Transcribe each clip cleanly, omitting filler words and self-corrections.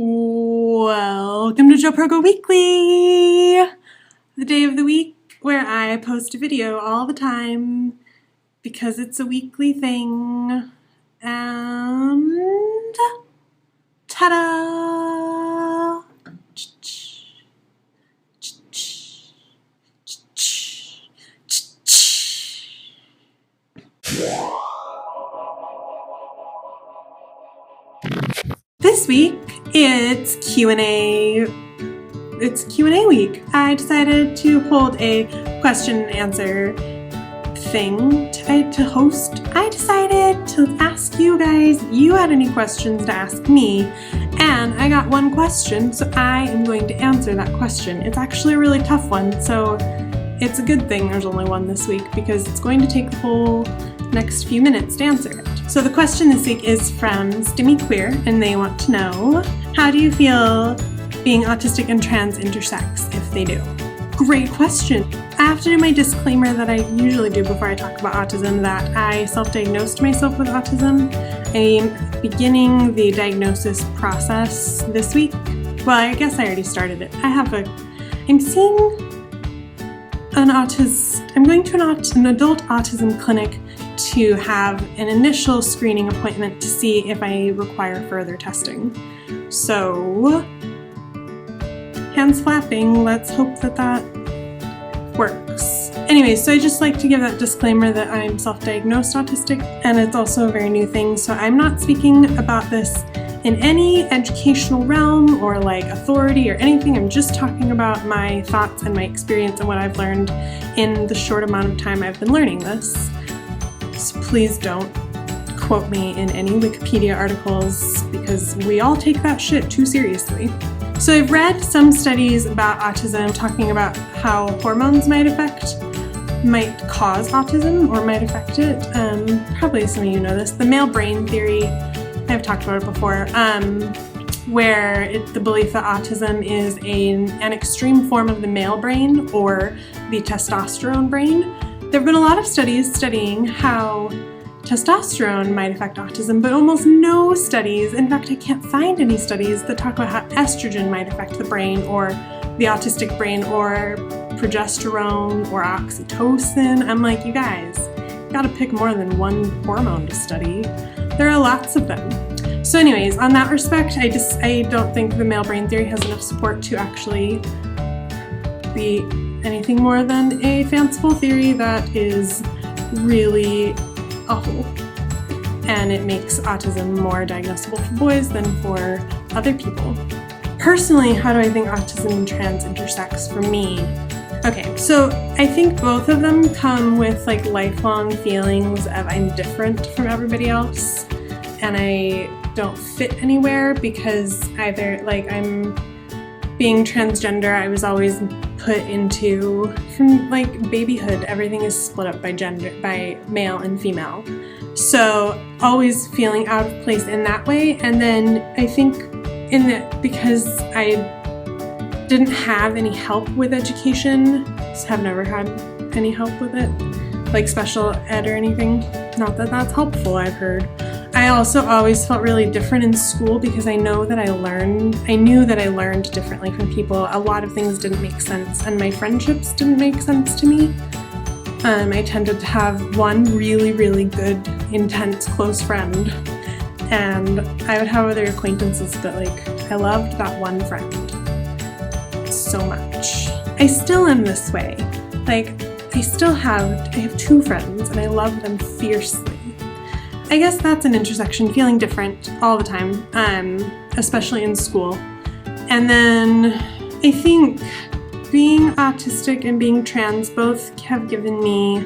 Welcome to JoProgo Weekly, the day of the week where I post a video all the time because it's a weekly thing. And ta-da! This week it's Q&A. It's Q&A week. I decided to hold a question and answer thing to host. I decided to ask you guys if you had any questions to ask me, and I got one question, so I am going to answer that question. It's actually a really tough one, so it's a good thing there's only one this week because it's going to take the whole next few minutes to answer it. So the question this week is from Stimmy Queer, and they want to know, how do you feel being autistic and trans intersex, if they do? Great question. I have to do my disclaimer that I usually do before I talk about autism, that I self-diagnosed myself with autism. I'm beginning the diagnosis process this week. Well, I guess I already started it. I'm going to an adult autism clinic to have an initial screening appointment to see if I require further testing. So, hands flapping, let's hope that works. Anyway, so I just like to give that disclaimer that I'm self-diagnosed autistic, and it's also a very new thing, so I'm not speaking about this in any educational realm or like authority or anything. I'm just talking about my thoughts and my experience and what I've learned in the short amount of time I've been learning this. So please don't quote me in any Wikipedia articles because we all take that shit too seriously. So I've read some studies about autism talking about how hormones might cause autism or might affect it. Probably some of you know this. The male brain theory, I've talked about it before, where the belief that autism is an extreme form of the male brain or the testosterone brain. There have been a lot of studies studying how testosterone might affect autism, but almost no studies, in fact I can't find any studies that talk about how estrogen might affect the brain or the autistic brain or progesterone or oxytocin. I'm like, you guys, you gotta pick more than one hormone to study. There are lots of them. So anyways, on that respect, I don't think the male brain theory has enough support to actually be anything more than a fanciful theory that is really awful. And it makes autism more diagnosable for boys than for other people. Personally, how do I think autism and trans intersects for me? Okay, so I think both of them come with like lifelong feelings of I'm different from everybody else and I don't fit anywhere because either like I'm being transgender, I was always put into, from like babyhood, everything is split up by gender, by male and female. So always feeling out of place in that way. And then I think because I didn't have any help with education, have never had any help with it, like special ed or anything. Not that that's helpful, I've heard. I also always felt really different in school because I knew that I learned differently from people. A lot of things didn't make sense and my friendships didn't make sense to me. I tended to have one really, really good, intense, close friend, and I would have other acquaintances, but like I loved that one friend so much. I still am this way. Like I have two friends and I love them fiercely. I guess that's an intersection, feeling different all the time, especially in school. And then I think being autistic and being trans both have given me,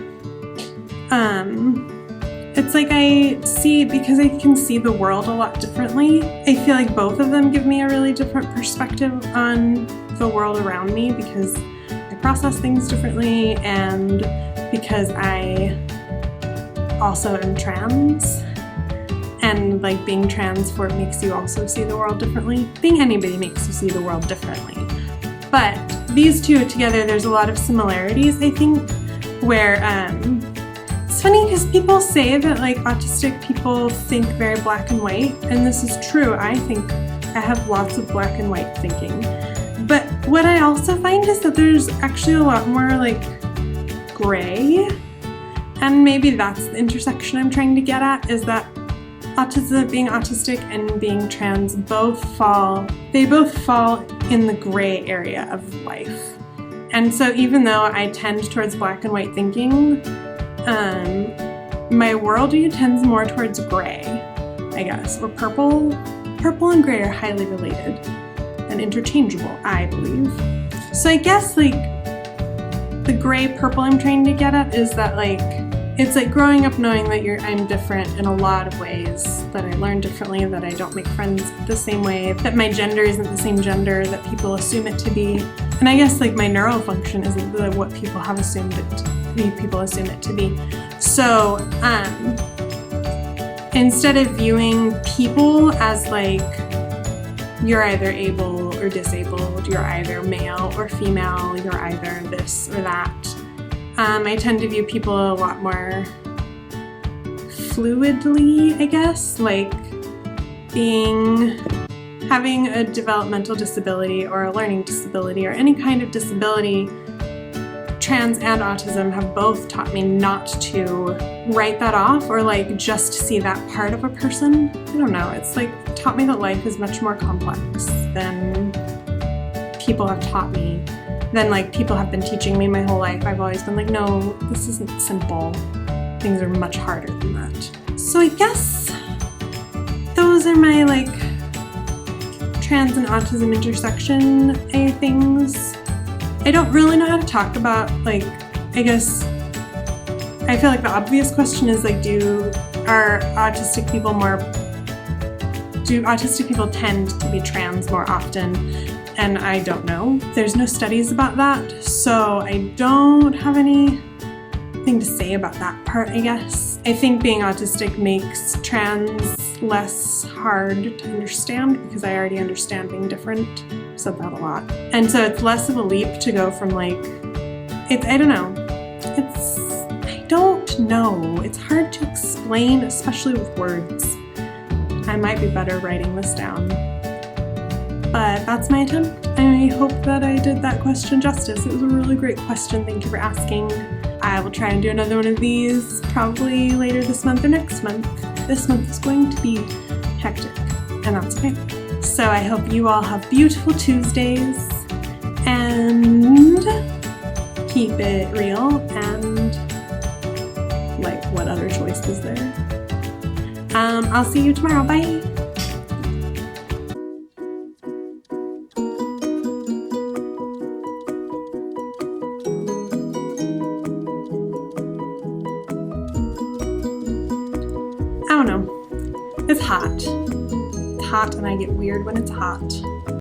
it's like because I can see the world a lot differently. I feel like both of them give me a really different perspective on the world around me because I process things differently and because I also am trans, and like being trans makes you also see the world differently. Being anybody makes you see the world differently. But these two together, there's a lot of similarities, I think, where it's funny because people say that like autistic people think very black and white, and this is true. I think I have lots of black and white thinking. But what I also find is that there's actually a lot more like gray. And maybe that's the intersection I'm trying to get at, is that autism, being autistic and being trans both fall in the gray area of life. And so even though I tend towards black and white thinking, my worldview tends more towards gray, I guess, or purple. Purple and gray are highly related and interchangeable, I believe. So I guess like the gray purple I'm trying to get at is that like, it's like growing up knowing that I'm different in a lot of ways, that I learn differently, that I don't make friends the same way, that my gender isn't the same gender that people assume it to be. And I guess like my neural function isn't what people have assumed people assume it to be. So instead of viewing people as like, you're either able or disabled, you're either male or female, you're either this or that, I tend to view people a lot more fluidly, I guess, like having a developmental disability or a learning disability or any kind of disability. Trans and autism have both taught me not to write that off or like just see that part of a person. I don't know, it's like taught me that life is much more complex than people have taught me. Then like people have been teaching me my whole life. I've always been like, no, this isn't simple. Things are much harder than that. So I guess those are my like trans and autism intersection things. I don't really know how to talk about like, I guess, I feel like the obvious question is like, do autistic people tend to be trans more often? And I don't know. There's no studies about that, so I don't have anything to say about that part, I guess. I think being autistic makes trans less hard to understand because I already understand being different. I've said that a lot. And so it's less of a leap to go from like, I don't know. It's hard to explain, especially with words. I might be better writing this down. But that's my attempt. I hope that I did that question justice. It was a really great question. Thank you for asking. I will try and do another one of these probably later this month or next month. This month is going to be hectic, and that's okay. So I hope you all have beautiful Tuesdays and keep it real and like, what other choice is there? I'll see you tomorrow. Bye. I don't know. It's hot. It's hot and I get weird when it's hot.